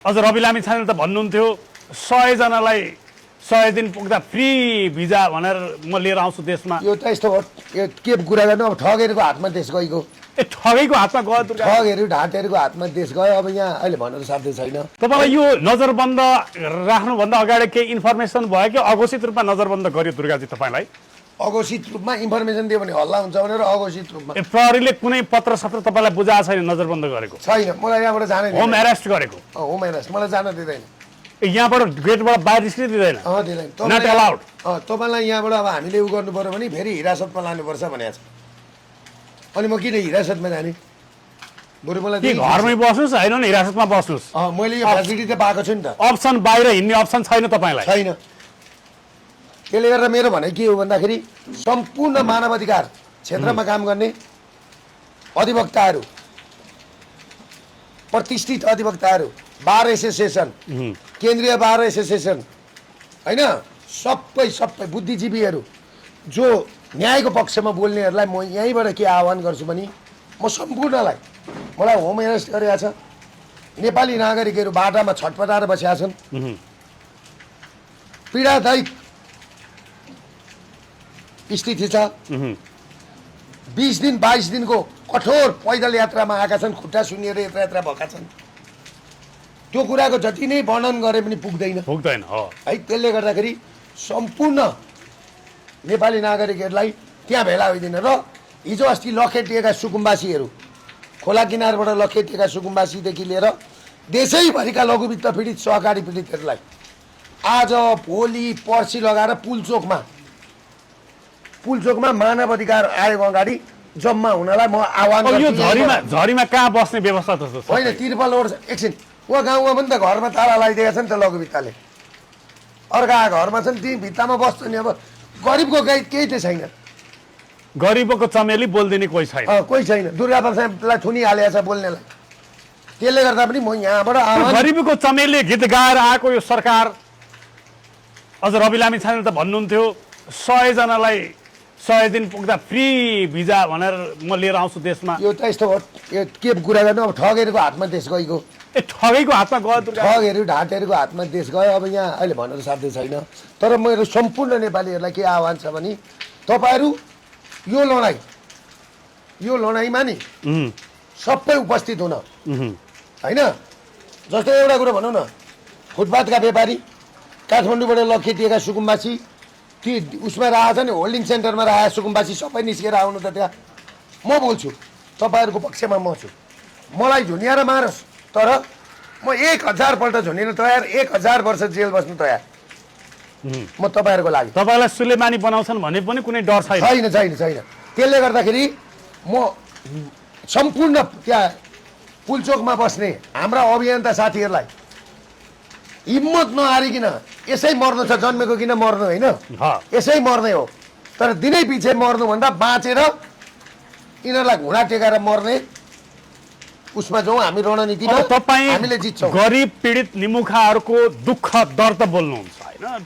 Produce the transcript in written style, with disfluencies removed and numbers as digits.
अझ रवि लामी छानेले त भन्नुहुन्थ्यो 100 जनालाई 100 दिन पुग्दा फ्री भिजा भनेर म लिएर आउँछु देशमा। यो त यस्तो हो, यो के कुरा गर्नु, अब ठगेरको हातमा देश गएको। ए ठगैको हातमा गयो दुर्गा। ठगेर ढाँटेरको हातमा देश गयो। अब यहाँ अहिले भन्नु साध्य छैन। तपाईलाई यो नजरबन्द राख्नुभन्दा अगाडि केही इन्फर्मेसन भयो कि अघोषित रूपमा नजरबन्द गर्यो दुर्गाजी तपाईलाई? अघोषित रूपमा इन्फर्मेसन दियो भने हल्ला हुन्छ भनेर अघोषित रूपमा। ए प्रहरीले कुनै पत्र सत्र तपाईलाई बुझाएको छैन नजरबन्द गरेको? छैन, मलाई यहाँबाट जानै दिँदैन। होम एरेस्ट गरेको? होम एरेस्ट मलाई जान दिँदैन। यहाँबाट गेटबाट बाहिर निस्किन दिँदैन? दिँदैन। Not allowed. तपाईँलाई यहाँबाट अब हामीले उ गर्नु पर्यो भने फेरि हिरासतमा लानुपर्छ भनेको छ। अनि म किन हिरासतमा जाने? बरु मलाई घरमै बस्नुहोस्, होइन नि हिरासतमा बस्नुहोस्। मैले यो फेसिलिटी त पाएको छु नि त। अप्सन बाहिर हिँड्ने अप्सन छैन तपाईँलाई? छैन। त्यसले गर्दा मेरो भनाइ के हो भन्दाखेरि सम्पूर्ण मानवाधिकार क्षेत्रमा काम गर्ने अधिवक्ताहरू, प्रतिष्ठित अधिवक्ताहरू, बार एसोसिएसन, केन्द्रीय बार एसोसिएसन, होइन, सबै बुद्धिजीवीहरू जो न्यायको पक्षमा बोल्नेहरूलाई म यहीँबाट के आह्वान गर्छु भने म सम्पूर्णलाई, मलाई होम एरेस्ट गरेका छ। नेपाली नागरिकहरू बाटामा छटपटाएर बसेका छन्। पीडादायक स्थिति छ। 20 दिन 22 दिनको कठोर पैदल यात्रामा आएका छन्, खुट्टा सुनिएर यात्रा भएका छन्। त्यो कुराको जति नै वर्णन गरे पनि पुग्दैन है। त्यसले गर्दाखेरि सम्पूर्ण नेपाली नागरिकहरूलाई त्यहाँ भेला होइदिन। र हिजो अस्ति लखेटिएका सुकुम्बासीहरू, खोला किनारबाट लखेटिएका सुकुम्बासीदेखि लिएर देशैभरिका लघुवित्त पीडित, सहकारी पीडितहरूलाई आज भोलि पर्सि लगाएर पुलचोकमा मानव अधिकार आयोग अगाडि जम्मा हुनलाई म आह्वान गर्छु। झरीमा कहाँ बस्ने व्यवस्था त होइन, तिरपाल ओढ्छ। एकछिन, उहाँ गाउँमा पनि त घरमा ताला लगाइदिएका छन् त लघुवित्तले। अर्का घरमा छन्, ती भित्तामा बस्छ नि। अब गरिबको केही त छैन। गरिबको चमेली बोलिदिने कोही छैन। कोही छैन। दुर्गा प्रसादलाई थुनिहालेको छ बोल्नेलाई। त्यसले गर्दा पनि म यहाँबाट आह्वान, गरिबको चमेली गीत गाएर आएको यो सरकार, अझ रवि लामी छानेले त भन्नुहुन्थ्यो 100 जनालाई 100 दिन पुग्दा फ्री भिजा भनेर म लिएर आउँछु देशमा। यो त यस्तो हो, यो के कुरा गर्नु, अब ठगेरको हातमा देश गएको। ए ठगैको हातमा गयो दुर्गा। ठगेर ढाँटेरको हातमा देश गयो। अब यहाँ अहिले भन्नु साध्य छैन। तर मेरो सम्पूर्ण नेपालीहरूलाई के आह्वान छ भने तपाईँहरू यो लडाइँमा नि सबै उपस्थित हुन, होइन। जस्तो एउटा कुरो भनौँ न, फुटपाथका व्यापारी, काठमाडौँबाट लखेटिएका सुकुम्बासी, ती उसमा रहेछ नि, होल्डिङ सेन्टरमा रहेका सुकुम्बासी सबै निस्केर आउनु त त्यहाँ। म बोल्छु, तपाईँहरूको पक्षमा म छु। मलाई झुनिएर मारोस्, तर म 1000 पल्ट झुनिन तयार, 1000 वर्ष जेल बस्नु तयार म तपाईँहरूको लागि। तपाईँलाई सुलेमानी बनाउँछन् भने पनि कुनै डर छैन? छैन। त्यसले गर्दाखेरि म सम्पूर्ण त्यहाँ पुलचोकमा बस्ने हाम्रा अभियन्ता साथीहरूलाई हिम्मत नहारिकन यसै मर्नु छ, जन्मेको किन मर्नु, होइन, यसै मर्ने हो। तर दिनै पछि मर्नुभन्दा बाँचेर यिनीहरूलाई घुँडा टेकाएर मर्ने उसमा जाउँ हामी रणनीतिमा। तपाईँ हामीले जित्छौँ। गरिब पीडित निमुखाहरूको दुःख दर्द बोल्नुहुन्छ, होइन?